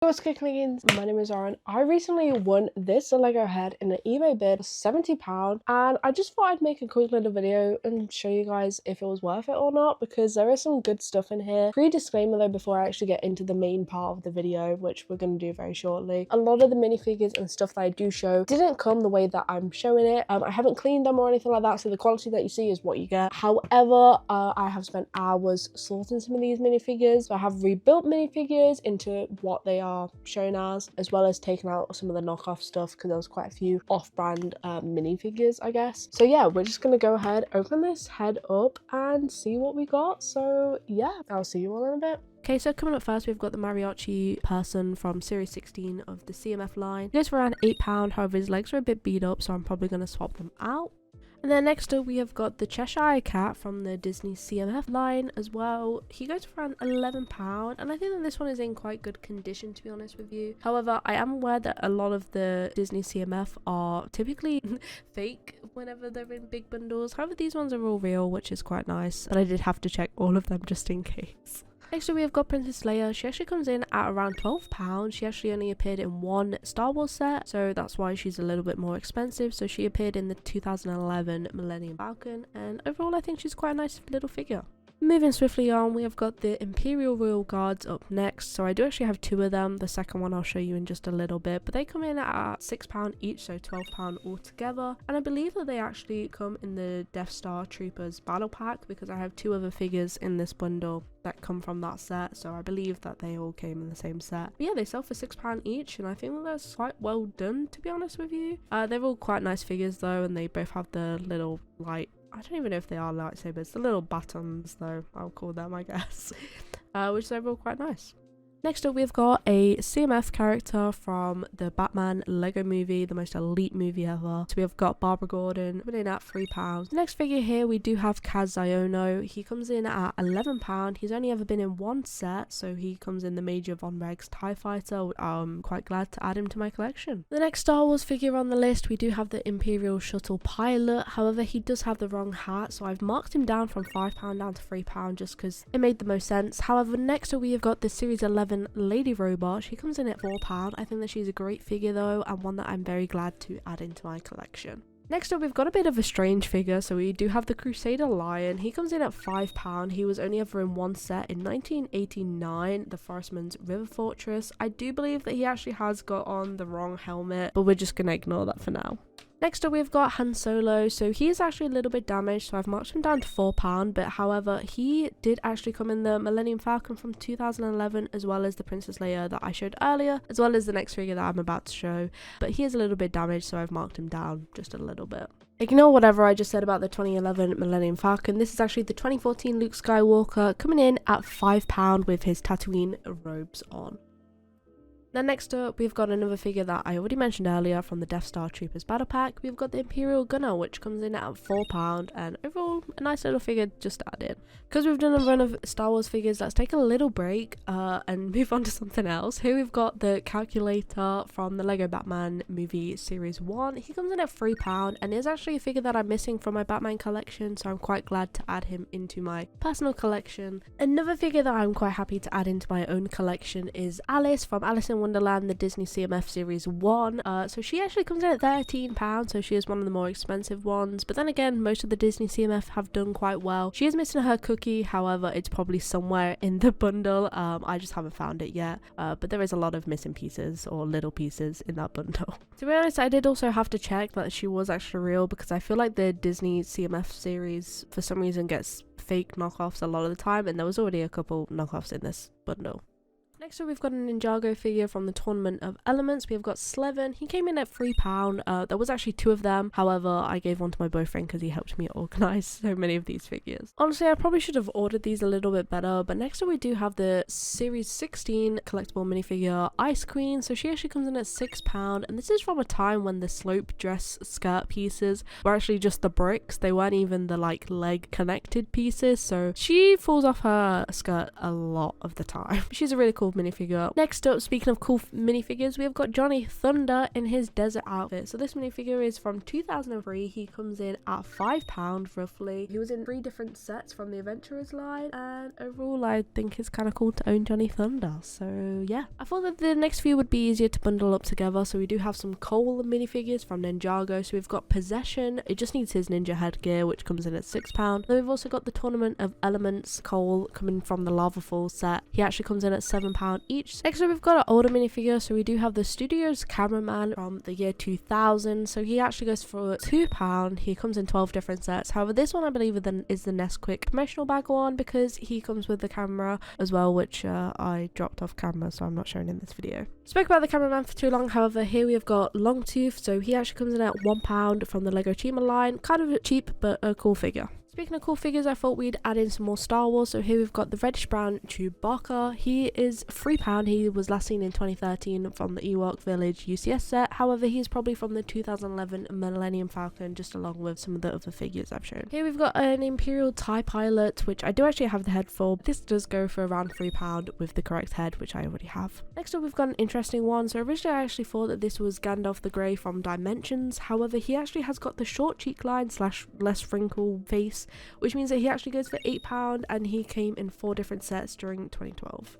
what's good, Canadians? My name is Aaron. I recently won this Lego head in an eBay bid for £70, and I just thought I'd make a quick little video and show you guys if it was worth it or not, because there is some good stuff in here. Disclaimer though, before I actually get into the main part of the video, which we're going to do very shortly. A lot of the minifigures and stuff that I do show didn't come the way that I'm showing it. I haven't cleaned them or anything like that, so the quality that you see is what you get. However, I have spent hours sorting some of these minifigures. So I have rebuilt minifigures into what they are shown as well as taking out some of the knockoff stuff, because there was quite a few off-brand minifigures, I guess. So yeah, we're just gonna go ahead, open this head up and see what we got. So yeah, I'll see you all in a bit. Okay, so coming up first, we've got the mariachi person from series 16 of the CMF line. He goes for around £8, however his legs are a bit beat up, so I'm probably going to swap them out. And then next up we have got the Cheshire Cat from the Disney CMF line as well. He goes for around £11, and I think that this one is in quite good condition, to be honest with you. However, I am aware that a lot of the Disney CMF are typically fake whenever they're in big bundles. However, these ones are all real, which is quite nice, but I did have to check all of them just in case. Next up we have got Princess Leia. She actually comes in at around £12. She actually only appeared in one Star Wars set, so that's why she's a little bit more expensive. So she appeared in the 2011 Millennium Falcon, and overall I think she's quite a nice little figure. Moving swiftly on, we have got the Imperial Royal Guards up next. So I do actually have two of them. The second one I'll show you in just a little bit, but they come in at £6 each, so £12 altogether. And I believe that they actually come in the Death Star Troopers battle pack, because I have two other figures in this bundle that come from that set, so I believe that they all came in the same set. But yeah, they sell for £6 each, and I think that that's quite well done, to be honest with you. They're all quite nice figures though, and they both have the little light, I don't even know if they are lightsabers, the little batons though, I'll call them, I guess, which they're all quite nice. Next up we've got a CMF character from the Batman Lego movie, the most elite movie ever. So we have got Barbara Gordon coming in at £3. The next figure here we do have Kaz Ziono. He comes in at £11. He's only ever been in one set, so he comes in the Major Von Regs TIE Fighter. I'm quite glad to add him to my collection. The next Star Wars figure on the list, we do have the Imperial Shuttle Pilot. However, he does have the wrong hat, so I've marked him down from £5 down to £3 just because it made the most sense. However, next up we have got the Series 11 Lady Robot. She comes in at £4. I think that she's a great figure though, and one that I'm very glad to add into my collection. Next up we've got a bit of a strange figure. So we do have the Crusader Lion. He comes in at £5. He was only ever in one set in 1989, the Forestman's River Fortress. I do believe that he actually has got on the wrong helmet, but we're just gonna ignore that for now. Next up we've got Han Solo. So he is actually a little bit damaged, so I've marked him down to £4, but however he did actually come in the Millennium Falcon from 2011, as well as the Princess Leia that I showed earlier, as well as the next figure that I'm about to show, but he is a little bit damaged, so I've marked him down just a little bit. Ignore whatever I just said about the 2011 Millennium Falcon. This is actually the 2014 Luke Skywalker, coming in at £5 with his Tatooine robes on. Then next up, we've got another figure that I already mentioned earlier from the Death Star Troopers battle pack. We've got the Imperial Gunner, which comes in at £4, and overall a nice little figure just to add in. Because we've done a run of Star Wars figures, let's take a little break and move on to something else. Here we've got the Calculator from the Lego Batman movie series 1. He comes in at £3 and is actually a figure that I'm missing from my Batman collection, so I'm quite glad to add him into my personal collection. Another figure that I'm quite happy to add into my own collection is Alice from Alice in Wonderland, the Disney CMF series 1. So she actually comes in at £13, so she is one of the more expensive ones, but then again, most of the Disney CMF have done quite well. She is missing her cookie, however it's probably somewhere in the bundle. I just haven't found it yet, but there is a lot of missing pieces or little pieces in that bundle. To be honest, I did also have to check that she was actually real, because I feel like the Disney CMF series for some reason gets fake knockoffs a lot of the time, and there was already a couple knockoffs in this bundle. Next up we've got a Ninjago figure from the Tournament of Elements. We have got Slevin. He came in at £3. There was actually two of them. However, I gave one to my boyfriend because he helped me organise so many of these figures. Honestly, I probably should have ordered these a little bit better, but next up we do have the Series 16 collectible minifigure Ice Queen. So she actually comes in at £6, and this is from a time when the slope dress skirt pieces were actually just the bricks. They weren't even the like leg connected pieces, so she falls off her skirt a lot of the time. She's a really cool minifigure. Next up, speaking of cool minifigures, we have got Johnny Thunder in his desert outfit. So this minifigure is from 2003. He comes in at £5 roughly. He was in 3 different sets from the Adventurers line, and overall I think it's kind of cool to own Johnny Thunder. So yeah, I thought that the next few would be easier to bundle up together. So we do have some Cole minifigures from Ninjago. So we've got Possession. It just needs his ninja headgear, which comes in at £6. Then we've also got the Tournament of Elements Cole coming from the Lava Fall set. He actually comes in at £7 each. Next up, we've got an older minifigure. So we do have the Studios Cameraman from the year 2000. So he actually goes for £2. He comes in 12 different sets. However, this one I believe is the Nesquik promotional bag one, because he comes with the camera as well, which I dropped off camera, so I'm not showing in this video. Spoke about the cameraman for too long. However, here we have got Longtooth. So he actually comes in at £1 from the Lego Chima line. Kind of cheap, but a cool figure. Speaking of cool figures, I thought we'd add in some more Star Wars. So here we've got the reddish brown Chewbacca. He is £3. He was last seen in 2013 from the Ewok Village UCS set. However, he's probably from the 2011 Millennium Falcon, just along with some of the other figures I've shown. Here we've got an Imperial TIE Pilot, which I do actually have the head for. This does go for around £3 with the correct head, which I already have. Next up, we've got an interesting one. So originally I actually thought that this was Gandalf the Grey from Dimensions. However, he actually has got the short cheek line / less wrinkle face, which means that he actually goes for £8, and he came in 4 different sets during 2012.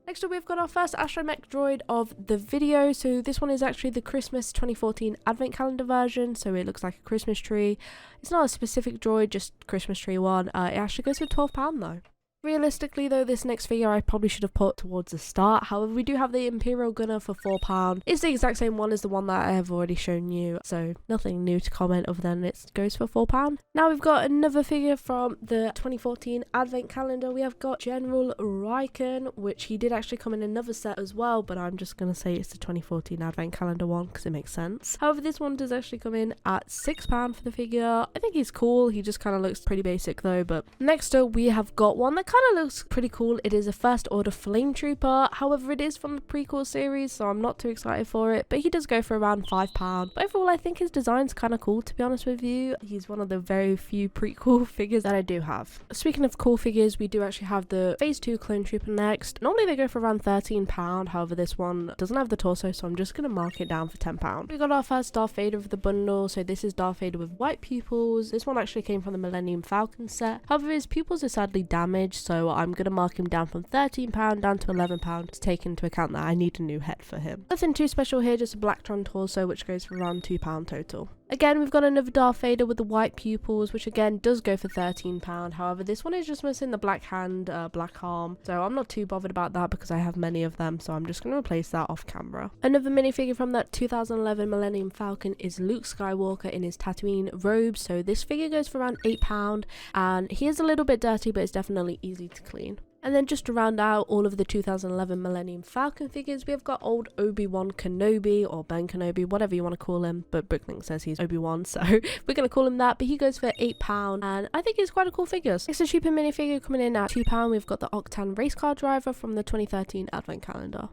Next up, we've got our first astromech droid of the video. So this one is actually the Christmas 2014 advent calendar version. So it looks like a Christmas tree. It's not a specific droid, just Christmas tree one. It actually goes for £12 though. Realistically though, this next figure I probably should have put towards the start. However, we do have the Imperial Gunner for £4. It's the exact same one as the one that I have already shown you, so nothing new to comment other than it goes for £4. Now we've got another figure from the 2014 advent calendar. We have got General Riken, which he did actually come in another set as well, but I'm just going to say it's the 2014 advent calendar one because it makes sense. However, this one does actually come in at £6 for the figure. I think he's cool. He just kind of looks pretty basic though. But next up, we have got one that kind of looks pretty cool. It is a First Order Flame Trooper. However, it is from the prequel series, so I'm not too excited for it, but he does go for around £5. But overall, I think his design's kind of cool, to be honest with you. He's one of the very few prequel figures that I do have. Speaking of cool figures, we do actually have the Phase 2 Clone Trooper next. Normally they go for around £13. However, this one doesn't have the torso, so I'm just going to mark it down for £10. We got our first Darth Vader of the bundle. So this is Darth Vader with white pupils. This one actually came from the Millennium Falcon set. However, his pupils are sadly damaged, so I'm going to mark him down from £13 down to £11 to take into account that I need a new head for him. Nothing too special here, just a Blacktron torso, which goes for around £2 total. Again, we've got another Darth Vader with the white pupils, which again does go for £13. However, this one is just missing the black hand, black arm, so I'm not too bothered about that because I have many of them, so I'm just going to replace that off camera. Another minifigure from that 2011 Millennium Falcon is Luke Skywalker in his Tatooine robe. So this figure goes for around £8, and he is a little bit dirty, but it's definitely easy to clean. And then just to round out all of the 2011 Millennium Falcon figures, we have got old Obi-Wan Kenobi, or Ben Kenobi, whatever you want to call him, but Bricklink says he's Obi-Wan, so we're going to call him that, but he goes for £8, and I think he's quite a cool figure. It's a cheaper minifigure coming in at £2. We've got the Octan race car driver from the 2013 advent calendar.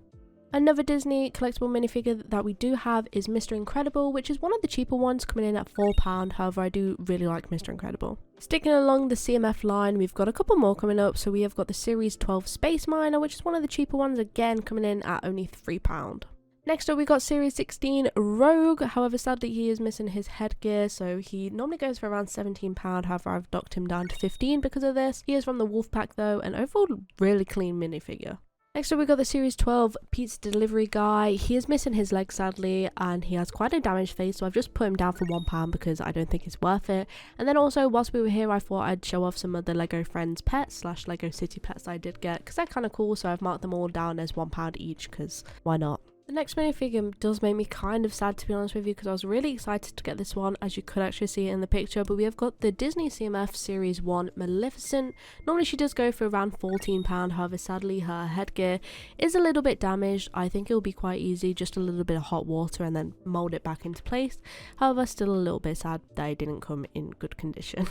Another Disney collectible minifigure that we do have is Mr. Incredible, which is one of the cheaper ones coming in at £4. However, I do really like Mr. Incredible. Sticking along the CMF line, we've got a couple more coming up. So we have got the Series 12 Space Miner, which is one of the cheaper ones, again coming in at only £3. Next up, we got Series 16 Rogue. However, sadly, he is missing his headgear, so he normally goes for around £17. However, I've knocked him down to £15 because of this. He is from the Wolfpack though, and overall, really clean minifigure. Next up, we got the Series 12 Pizza Delivery Guy. He is missing his leg, sadly, and he has quite a damaged face, so I've just put him down for £1 because I don't think it's worth it. And then also, whilst we were here, I thought I'd show off some of the Lego Friends pets / Lego City pets I did get, because they're kind of cool, so I've marked them all down as £1 each, because why not? The next minifigure does make me kind of sad, to be honest with you, because I was really excited to get this one, as you could actually see it in the picture. But we have got the Disney CMF Series 1 Maleficent. Normally she does go for around £14, however sadly her headgear is a little bit damaged. I think it will be quite easy, just a little bit of hot water and then mould it back into place. However, still a little bit sad that it didn't come in good condition.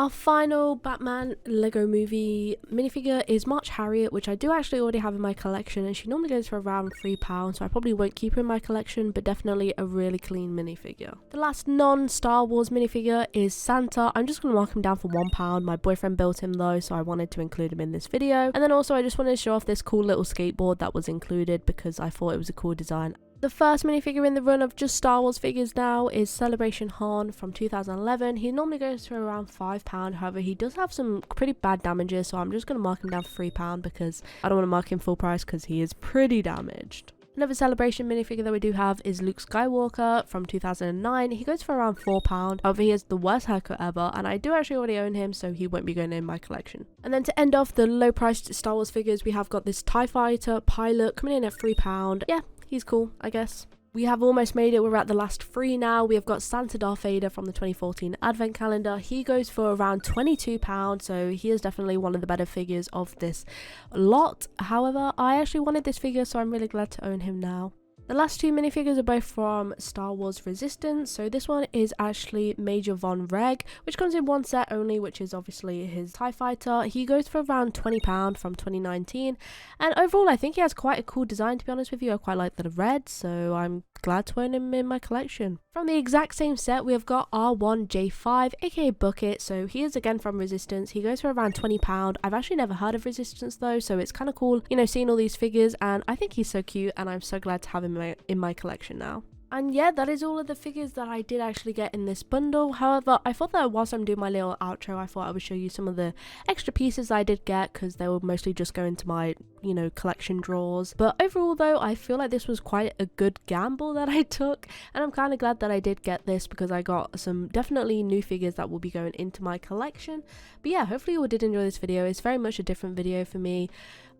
Our final Batman Lego movie minifigure is March Harriet, which I do actually already have in my collection, and she normally goes for around £3, so I probably won't keep her in my collection, but definitely a really clean minifigure. The last non-Star Wars minifigure is Santa. I'm just going to mark him down for £1. My boyfriend built him though, so I wanted to include him in this video. And then also I just wanted to show off this cool little skateboard that was included because I thought it was a cool design. The first minifigure in the run of just Star Wars figures now is Celebration Han from 2011. He normally goes for around £5, however he does have some pretty bad damages, so I'm just going to mark him down for £3 because I don't want to mark him full price because he is pretty damaged. Another Celebration minifigure that we do have is Luke Skywalker from 2009. He goes for around £4, however he has the worst haircut ever, and I do actually already own him, so he won't be going in my collection. And then to end off the low priced Star Wars figures, we have got this TIE Fighter pilot coming in at £3. Yeah, he's cool, I guess. We have almost made it. We're at the last 3 now. We have got Santa Darth Vader from the 2014 Advent Calendar. He goes for around £22, so he is definitely one of the better figures of this lot. However, I actually wanted this figure, so I'm really glad to own him now. The last 2 minifigures are both from Star Wars Resistance. So this one is actually Major Von Reg, which comes in one set only, which is obviously his TIE Fighter. He goes for around £20 from 2019. And overall, I think he has quite a cool design, to be honest with you. I quite like the red, so I'm glad to own him in my collection. From the exact same set, we have got R1J5, aka Bucket. So he is again from Resistance. He goes for around £20. I've actually never heard of Resistance though, so it's kind of cool, you know, seeing all these figures, and I think he's so cute, and I'm so glad to have him in my collection now. And yeah, that is all of the figures that I did actually get in this bundle. However, I thought that whilst I'm doing my little outro, I thought I would show you some of the extra pieces I did get, because they will mostly just go into my, you know, collection drawers. But overall though, I feel like this was quite a good gamble that I took, and I'm kind of glad that I did get this because I got some definitely new figures that will be going into my collection. But yeah, hopefully you all did enjoy this video. It's very much a different video for me.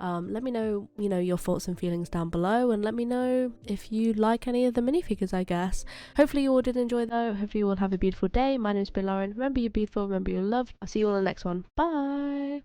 Let me know, you know, your thoughts and feelings down below, and let me know if you like any of the minifigures, I guess. Hopefully you all did enjoy though. Hopefully you all have a beautiful day. My name has been Lauren. Remember you're beautiful, remember you're loved. I'll see you all in the next one. Bye!